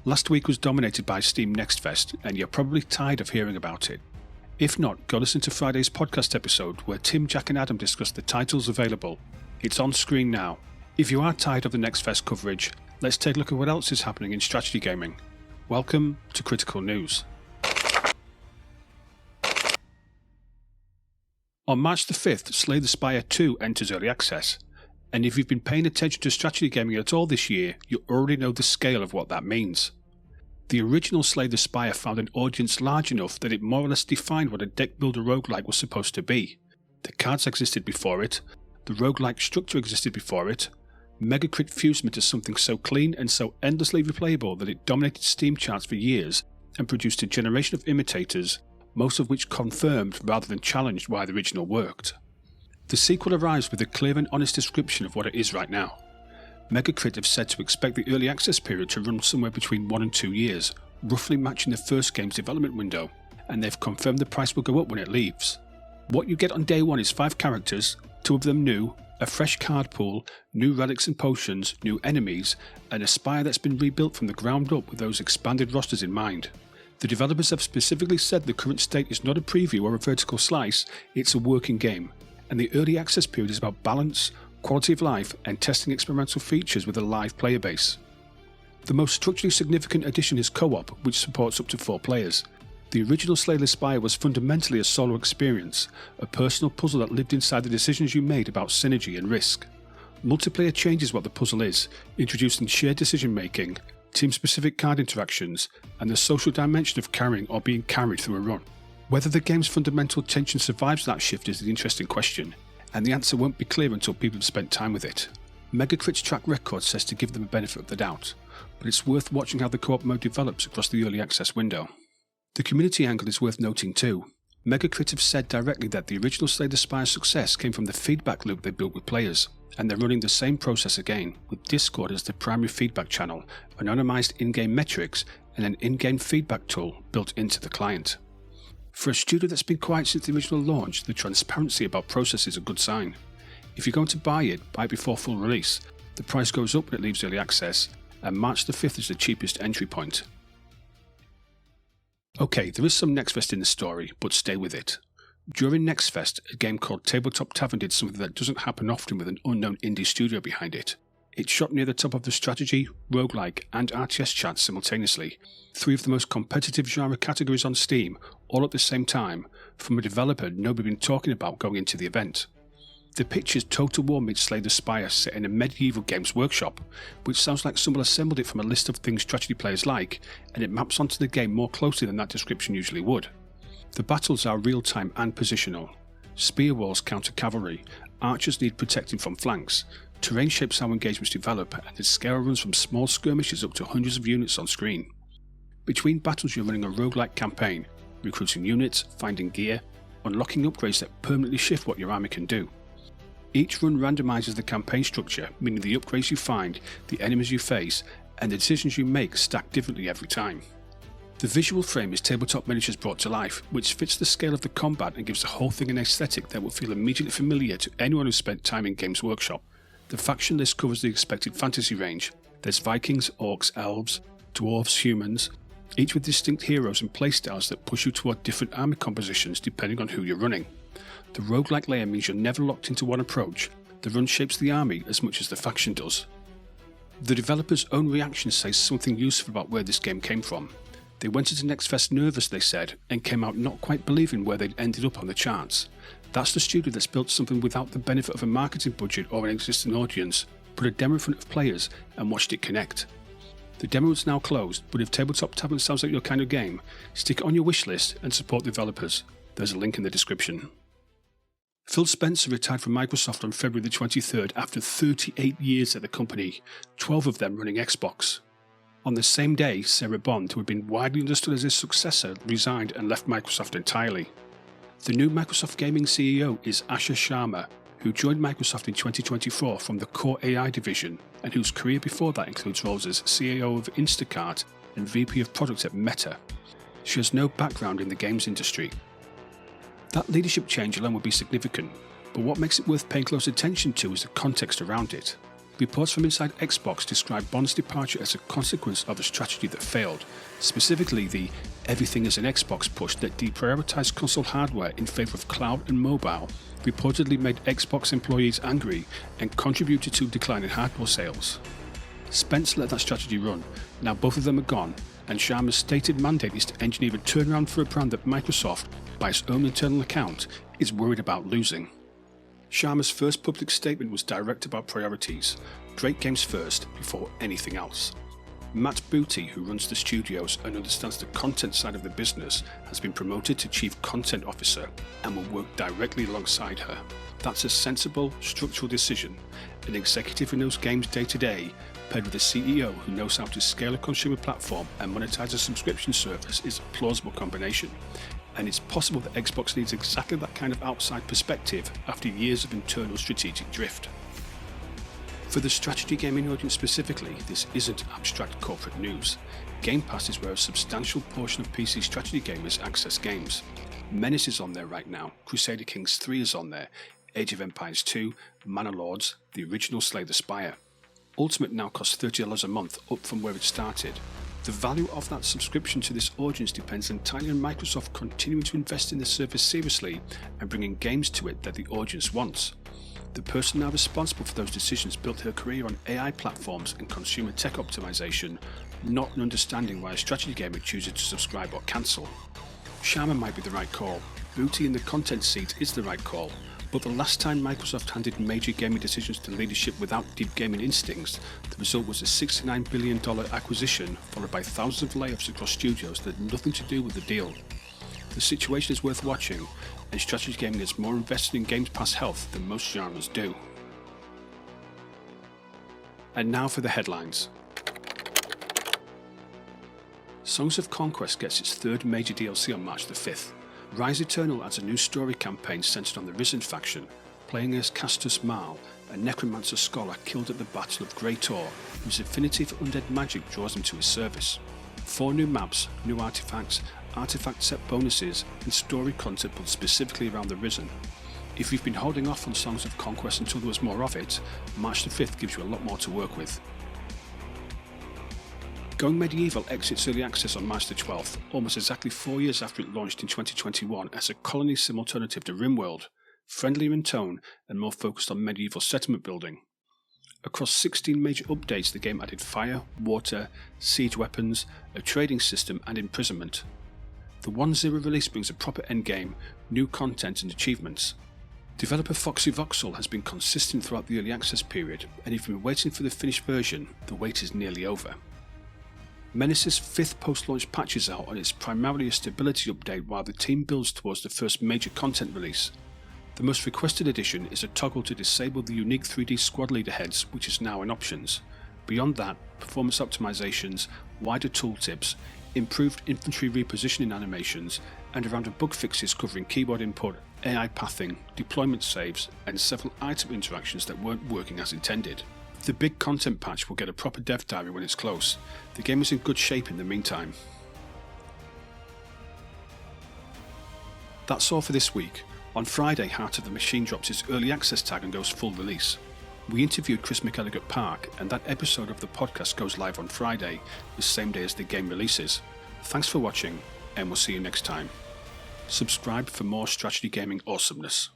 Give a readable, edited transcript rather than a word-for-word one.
Last week was dominated by Steam NextFest, and you're probably tired of hearing about it. If not, go listen to Friday's podcast episode where Tim, Jack and Adam discuss the titles available. It's on screen now. If you are tired of the NextFest coverage, let's take a look at what else is happening in strategy gaming. Welcome to Critical News. On March the 5th, Slay the Spire 2 enters early access. And if you've been paying attention to strategy gaming at all this year, you already know the scale of what that means. The original Slay the Spire found an audience large enough that it more or less defined what a deck builder roguelike was supposed to be. The cards existed before it, the roguelike structure existed before it, MegaCrit fused them into something so clean and so endlessly replayable that it dominated Steam charts for years and produced a generation of imitators, most of which confirmed rather than challenged why the original worked. The sequel arrives with a clear and honest description of what it is right now. MegaCrit have said to expect the early access period to run somewhere between 1 and 2 years, roughly matching the first game's development window, and they've confirmed the price will go up when it leaves. What you get on day 1 is 5 characters, 2 of them new, a fresh card pool, new relics and potions, new enemies, and a Spire that's been rebuilt from the ground up with those expanded rosters in mind. The developers have specifically said the current state is not a preview or a vertical slice, it's a working game, and the early access period is about balance, quality of life, and testing experimental features with a live player base. The most structurally significant addition is co-op, which supports up to 4 players. The original Slay the Spire was fundamentally a solo experience, a personal puzzle that lived inside the decisions you made about synergy and risk. Multiplayer changes what the puzzle is, introducing shared decision making, team-specific card interactions, and the social dimension of carrying or being carried through a run. Whether the game's fundamental tension survives that shift is the interesting question, and the answer won't be clear until people have spent time with it. MegaCrit's track record says to give them a benefit of the doubt, but it's worth watching how the co-op mode develops across the early access window. The community angle is worth noting too. MegaCrit have said directly that the original Slay the Spire's success came from the feedback loop they built with players, and they're running the same process again, with Discord as the primary feedback channel, anonymized in-game metrics, and an in-game feedback tool built into the client. For a studio that's been quiet since the original launch, the transparency about process is a good sign. If you're going to buy it before full release. The price goes up when it leaves early access, and March the 5th is the cheapest entry point. Okay, there is some NextFest in the story, but stay with it. During NextFest, a game called Tabletop Tavern did something that doesn't happen often with an unknown indie studio behind it. It shot near the top of the strategy, roguelike, and RTS charts simultaneously, 3 of the most competitive genre categories on Steam, all at the same time, from a developer nobody had been talking about going into the event. The pitch is Total War meets Slay the Spire set in a medieval games workshop, which sounds like someone assembled it from a list of things strategy players like, and it maps onto the game more closely than that description usually would. The battles are real-time and positional. Spear walls counter cavalry, archers need protecting from flanks, terrain shapes how engagements develop, and the scale runs from small skirmishes up to hundreds of units on screen. Between battles you're running a roguelike campaign, recruiting units, finding gear, unlocking upgrades that permanently shift what your army can do. Each run randomizes the campaign structure, meaning the upgrades you find, the enemies you face, and the decisions you make stack differently every time. The visual frame is tabletop miniatures brought to life, which fits the scale of the combat and gives the whole thing an aesthetic that will feel immediately familiar to anyone who's spent time in Games Workshop. The faction list covers the expected fantasy range. There's Vikings, Orcs, Elves, Dwarves, Humans, each with distinct heroes and playstyles that push you toward different army compositions depending on who you're running. The roguelike layer means you're never locked into one approach. The run shapes the army as much as the faction does. The developer's own reaction says something useful about where this game came from. They went into NextFest nervous, they said, and came out not quite believing where they'd ended up on the charts. That's the studio that's built something without the benefit of a marketing budget or an existing audience, put a demo in front of players and watched it connect. The demo is now closed, but if Tabletop Tavern sounds like your kind of game, stick it on your wish list and support developers. There's a link in the description. Phil Spencer retired from Microsoft on February the 23rd after 38 years at the company, 12 of them running Xbox. On the same day, Sarah Bond, who had been widely understood as his successor, resigned and left Microsoft entirely. The new Microsoft Gaming CEO is Asha Sharma, who joined Microsoft in 2024 from the Core AI division, and whose career before that includes roles as CAO of Instacart and VP of Product at Meta. She has no background in the games industry. That leadership change alone would be significant, but what makes it worth paying close attention to is the context around it. Reports from inside Xbox describe Bond's departure as a consequence of a strategy that failed, specifically the everything is an Xbox push that deprioritized console hardware in favor of cloud and mobile, reportedly made Xbox employees angry and contributed to declining hardware sales. Spence let that strategy run. Now both of them are gone, and Sharma's stated mandate is to engineer a turnaround for a brand that Microsoft, by its own internal account, is worried about losing. Sharma's first public statement was direct about priorities. Great games first, before anything else. Matt Booty, who runs the studios and understands the content side of the business, has been promoted to Chief Content Officer and will work directly alongside her. That's a sensible, structural decision. An executive who knows games day to day, paired with a CEO who knows how to scale a consumer platform and monetize a subscription service, is a plausible combination. And it's possible that Xbox needs exactly that kind of outside perspective after years of internal strategic drift. For the strategy gaming audience specifically, this isn't abstract corporate news. Game Pass is where a substantial portion of PC strategy gamers access games. Menace is on there right now, Crusader Kings 3 is on there, Age of Empires 2, Manor Lords, the original Slay the Spire. Ultimate now costs $30 a month, up from where it started. The value of that subscription to this audience depends entirely on Microsoft continuing to invest in the service seriously and bringing games to it that the audience wants. The person now responsible for those decisions built her career on AI platforms and consumer tech optimization, not an understanding why a strategy gamer chooses to subscribe or cancel. Sharma might be the right call, Booty in the content seat is the right call, but the last time Microsoft handed major gaming decisions to leadership without deep gaming instincts, the result was a $69 billion acquisition followed by thousands of layoffs across studios that had nothing to do with the deal. The situation is worth watching, and strategy gaming is more invested in Game Pass health than most genres do. And now for the headlines. Songs of Conquest gets its third major DLC on March the 5th. Rise Eternal adds a new story campaign centered on the Risen faction, playing as Castus Mal, a necromancer scholar killed at the Battle of Grey Tor, whose affinity for undead magic draws him to his service. 4 new maps, new artifacts, artifact set bonuses, and story content built specifically around the Risen. If you've been holding off on Songs of Conquest until there was more of it, March the 5th gives you a lot more to work with. Going Medieval exits early access on March the 12th, almost exactly 4 years after it launched in 2021 as a colony sim alternative to RimWorld, friendlier in tone and more focused on medieval settlement building. Across 16 major updates, the game added fire, water, siege weapons, a trading system and imprisonment. The 1.0 release brings a proper endgame, new content and achievements. Developer Foxy Voxel has been consistent throughout the early access period, and if you've been waiting for the finished version, the wait is nearly over. Menace's 5th post-launch patch is out and it's primarily a stability update while the team builds towards the first major content release. The most requested addition is a toggle to disable the unique 3D squad leader heads, which is now in options. Beyond that, performance optimizations, wider tooltips, improved infantry repositioning animations, and a round of bug fixes covering keyboard input, AI pathing, deployment saves, and several item interactions that weren't working as intended. The big content patch will get a proper dev diary when it's close. The game is in good shape in the meantime. That's all for this week. On Friday, Heart of the Machine drops its early access tag and goes full release. We interviewed Chris McElligott-Park, and that episode of the podcast goes live on Friday, the same day as the game releases. Thanks for watching, and we'll see you next time. Subscribe for more strategy gaming awesomeness.